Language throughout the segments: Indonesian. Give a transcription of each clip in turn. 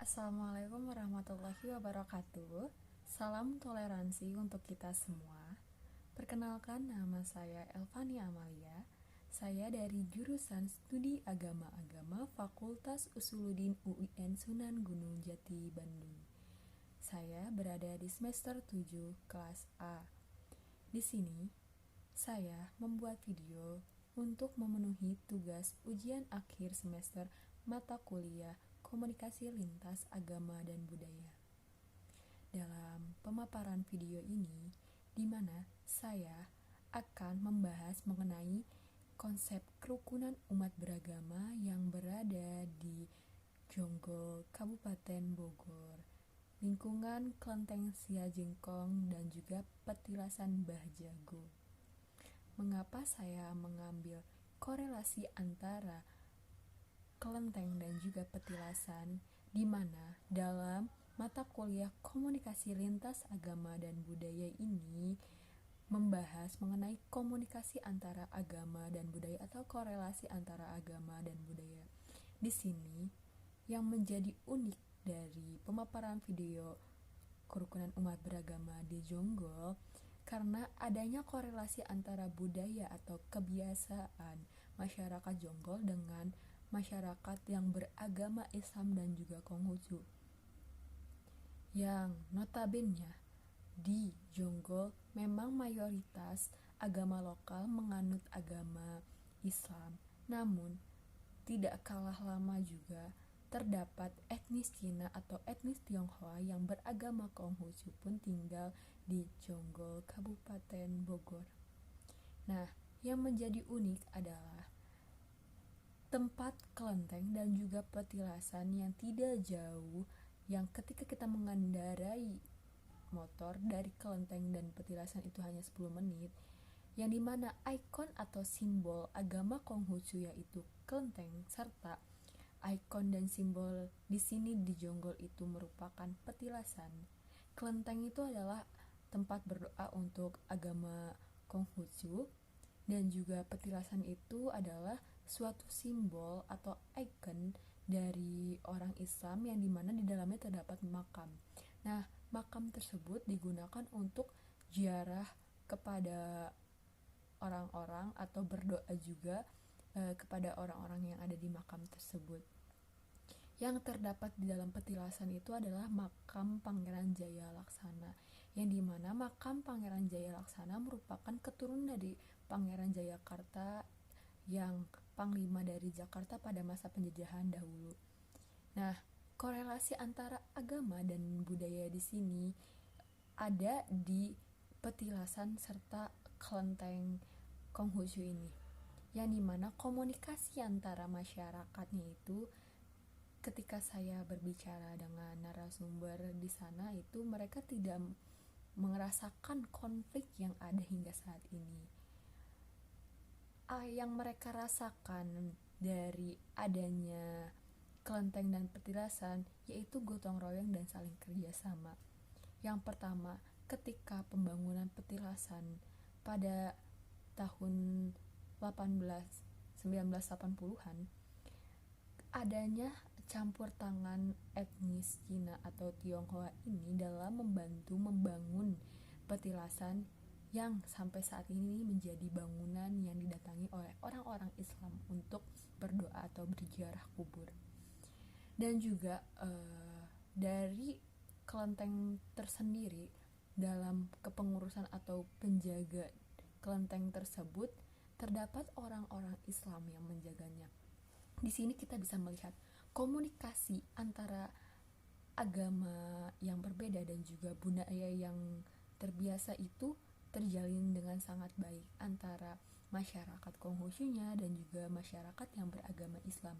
Assalamualaikum warahmatullahi wabarakatuh. Salam toleransi untuk kita semua. Perkenalkan, nama saya Elvani Amalia. Saya dari jurusan Studi Agama-Agama Fakultas Usuluddin UIN Sunan Gunung Jati, Bandung. Saya berada di semester 7 kelas A. Di sini, saya membuat video untuk memenuhi tugas ujian akhir semester mata kuliah Komunikasi Lintas Agama dan Budaya. Dalam pemaparan video ini, di mana saya akan membahas mengenai konsep kerukunan umat beragama yang berada di Jonggol, Kabupaten Bogor, lingkungan Klenteng Siajengkong, dan juga petilasan Mbah Jago. Mengapa saya mengambil korelasi antara kelenteng dan juga petilasan, di mana dalam mata kuliah komunikasi lintas agama dan budaya ini membahas mengenai komunikasi antara agama dan budaya atau korelasi antara agama dan budaya. Di sini yang menjadi unik dari pemaparan video kerukunan umat beragama di Jonggol karena adanya korelasi antara budaya atau kebiasaan masyarakat Jonggol dengan masyarakat yang beragama Islam dan juga Konghucu, yang notabene di Jonggol memang mayoritas agama lokal menganut agama Islam, namun tidak kalah lama juga terdapat etnis Cina atau etnis Tionghoa yang beragama Konghucu pun tinggal di Jonggol, Kabupaten Bogor. Nah, yang menjadi unik adalah tempat kelenteng dan juga petilasan yang tidak jauh, yang ketika kita mengendarai motor dari kelenteng dan petilasan itu hanya 10 menit, yang dimana ikon atau simbol agama Konghucu yaitu kelenteng serta ikon dan simbol di sini di Jonggol itu merupakan petilasan. Kelenteng itu adalah tempat berdoa untuk agama Konghucu, dan juga petilasan itu adalah suatu simbol atau ikon dari orang Islam yang dimana di dalamnya terdapat makam. Nah, makam tersebut digunakan untuk ziarah kepada orang-orang atau berdoa juga kepada orang-orang yang ada di makam tersebut. Yang terdapat di dalam petilasan itu adalah makam Pangeran Jaya Laksana, yang dimana makam Pangeran Jaya Laksana merupakan keturunan dari Pangeran Jayakarta yang panglima dari Jakarta pada masa penjajahan dahulu. Nah, korelasi antara agama dan budaya di sini ada di petilasan serta kelenteng Konghucu ini, yang dimana komunikasi antara masyarakatnya itu ketika saya berbicara dengan narasumber di sana itu mereka tidak merasakan konflik yang ada hingga saat ini. Yang mereka rasakan dari adanya kelenteng dan petilasan yaitu gotong royong dan saling kerjasama. Yang pertama, ketika pembangunan petilasan pada tahun 1980-an, adanya campur tangan etnis Cina atau Tionghoa ini dalam membantu membangun petilasan yang sampai saat ini menjadi bangunan yang didatangi oleh orang-orang Islam untuk berdoa atau berziarah kubur. Dan juga dari kelenteng tersendiri, dalam kepengurusan atau penjaga kelenteng tersebut terdapat orang-orang Islam yang menjaganya. Di sini kita bisa melihat komunikasi antara agama yang berbeda dan juga budaya yang terbiasa itu terjalin dengan sangat baik antara masyarakat Konghucunya dan juga masyarakat yang beragama Islam.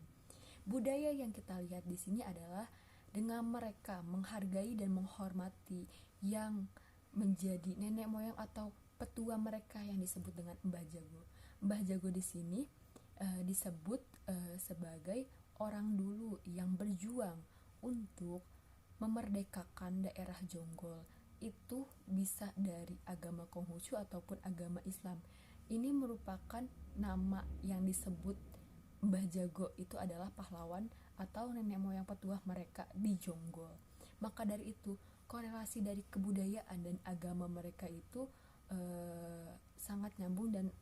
Budaya yang kita lihat di sini adalah dengan mereka menghargai dan menghormati yang menjadi nenek moyang atau petua mereka yang disebut dengan Mbah Jago. Mbah Jago di sini disebut sebagai orang dulu yang berjuang untuk memerdekakan daerah Jonggol. Itu bisa dari agama Konghucu ataupun agama Islam. Ini merupakan nama yang disebut Mbah Jago itu adalah pahlawan atau nenek moyang petuah mereka di Jonggol. Maka dari itu, korelasi dari kebudayaan dan agama mereka itu sangat nyambung dan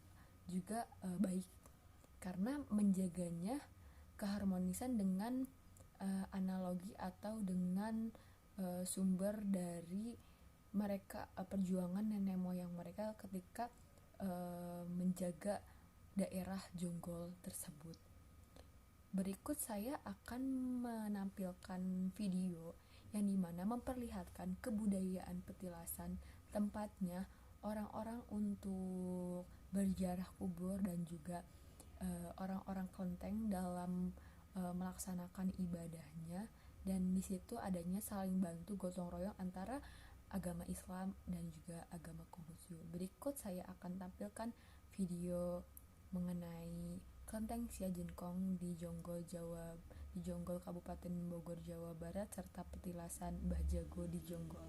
juga baik, karena menjaganya keharmonisan dengan analogi atau dengan sumber dari mereka, perjuangan nenek moyang mereka ketika menjaga daerah Jonggol tersebut. Berikut saya akan menampilkan video yang dimana memperlihatkan kebudayaan petilasan, tempatnya orang-orang untuk berziarah kubur dan juga orang-orang kelenteng dalam melaksanakan ibadahnya, dan di situ adanya saling bantu gotong royong antara agama Islam dan juga agama Konghucu. Berikut saya akan tampilkan video mengenai kelenteng Siajenkong di Jonggol Kabupaten Bogor, Jawa Barat, serta petilasan Mbah Jago di Jonggol.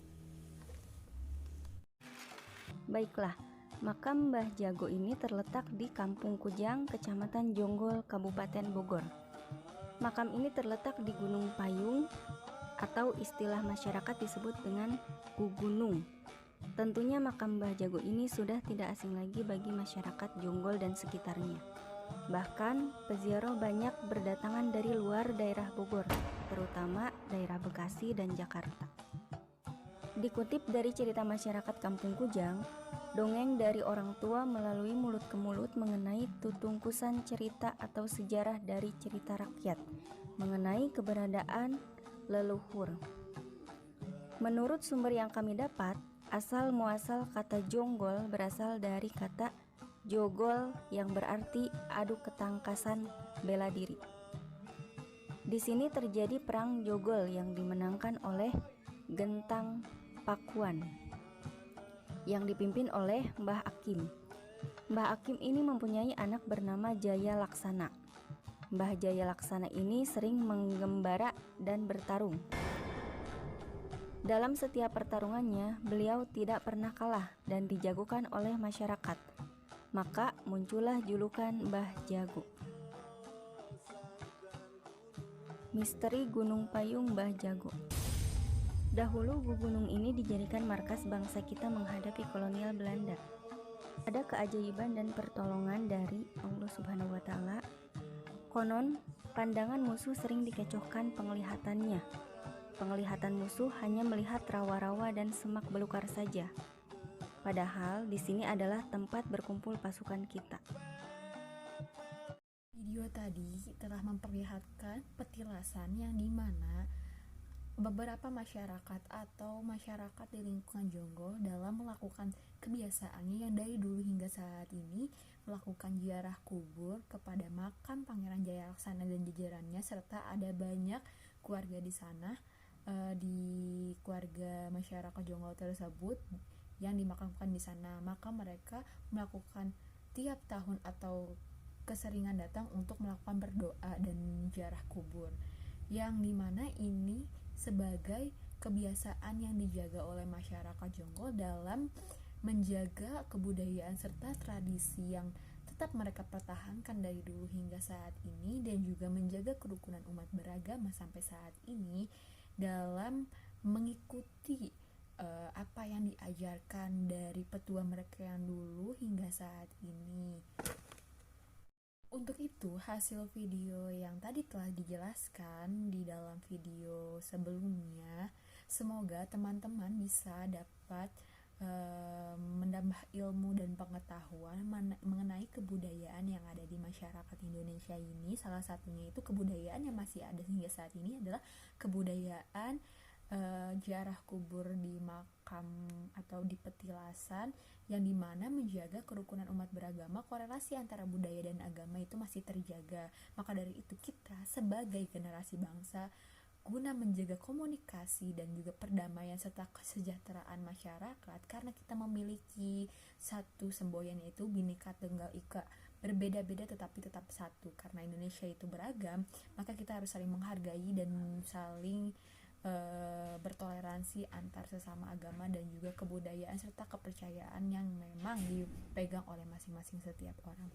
Baiklah, makam Mbah Jago ini terletak di Kampung Kujang, Kecamatan Jonggol, Kabupaten Bogor. Makam ini terletak di Gunung Payung, atau istilah masyarakat disebut dengan Gugunung. Tentunya makam Mbah Jago ini sudah tidak asing lagi bagi masyarakat Jonggol dan sekitarnya. Bahkan peziarah banyak berdatangan dari luar daerah Bogor, terutama daerah Bekasi dan Jakarta. Dikutip dari cerita masyarakat Kampung Kujang, dongeng dari orang tua melalui mulut ke mulut mengenai tutungkusan cerita atau sejarah dari cerita rakyat mengenai keberadaan leluhur. Menurut sumber yang kami dapat, asal muasal kata Jonggol berasal dari kata Jogol yang berarti adu ketangkasan bela diri. Di sini terjadi perang Jogol yang dimenangkan oleh Gentang Pakuan yang dipimpin oleh Mbah Akim. Mbah Akim ini mempunyai anak bernama Jaya Laksana. Mbah Jaya Laksana ini sering menggembara dan bertarung. Dalam setiap pertarungannya, beliau tidak pernah kalah dan dijagokan oleh masyarakat. Maka muncullah julukan Mbah Jago. Misteri Gunung Payung Mbah Jago. Dahulu gunung ini dijadikan markas bangsa kita menghadapi kolonial Belanda. Ada keajaiban dan pertolongan dari Allah Subhanahu wa Ta'ala. Konon, pandangan musuh sering dikecohkan penglihatannya. Penglihatan musuh hanya melihat rawa-rawa dan semak belukar saja. Padahal di sini adalah tempat berkumpul pasukan kita. Video tadi telah memperlihatkan petilasan yang dimana beberapa masyarakat atau masyarakat di lingkungan Jonggol dalam melakukan kebiasaannya yang dari dulu hingga saat ini melakukan ziarah kubur kepada makam Pangeran Jaya Laksana dan jajarannya, serta ada banyak keluarga di sana, di keluarga masyarakat Jonggol tersebut yang dimakamkan di sana. Maka mereka melakukan tiap tahun atau keseringan datang untuk melakukan berdoa dan ziarah kubur, yang dimana ini sebagai kebiasaan yang dijaga oleh masyarakat Jonggol dalam menjaga kebudayaan serta tradisi yang tetap mereka pertahankan dari dulu hingga saat ini, dan juga menjaga kerukunan umat beragama sampai saat ini dalam mengikuti apa yang diajarkan dari petua mereka yang dulu hingga saat ini. Untuk itu, hasil video yang tadi telah dijelaskan di dalam video sebelumnya, semoga teman-teman bisa dapat menambah ilmu dan pengetahuan mengenai kebudayaan yang ada di masyarakat Indonesia ini. Salah satunya itu kebudayaan yang masih ada hingga saat ini adalah kebudayaan ziarah kubur di makam atau di petilasan, yang dimana menjaga kerukunan umat beragama. Korelasi antara budaya dan agama itu masih terjaga. Maka dari itu kita sebagai generasi bangsa, guna menjaga komunikasi dan juga perdamaian serta kesejahteraan masyarakat, karena kita memiliki satu semboyan, yaitu Bhinneka Tunggal Ika, berbeda-beda tetapi tetap satu. Karena Indonesia itu beragam, maka kita harus saling menghargai dan saling bertoleransi antar sesama agama dan juga kebudayaan serta kepercayaan yang memang dipegang oleh masing-masing setiap orang.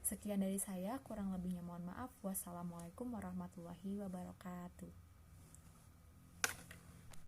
Sekian dari saya, kurang lebihnya mohon maaf. Wassalamualaikum warahmatullahi wabarakatuh.